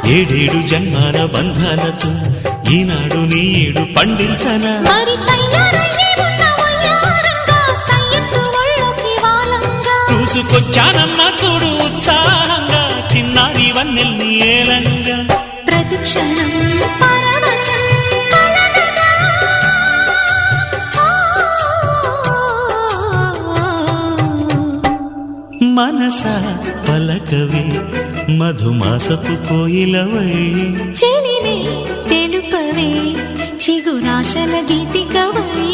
ఏడేడు జన్మాల బంధాలతో ఈనాడు నీడు పండించనా చూసుకొచ్చానమ్మా చూడు ఉత్సాహంగా చిన్నారి వన్నెల్ని ఏలంగా ప్రతిక్షణం మనసా పలకవే మధుమాసపు కోయిలవై చెలివే తెలుపవే చిగురాశల గీతికవై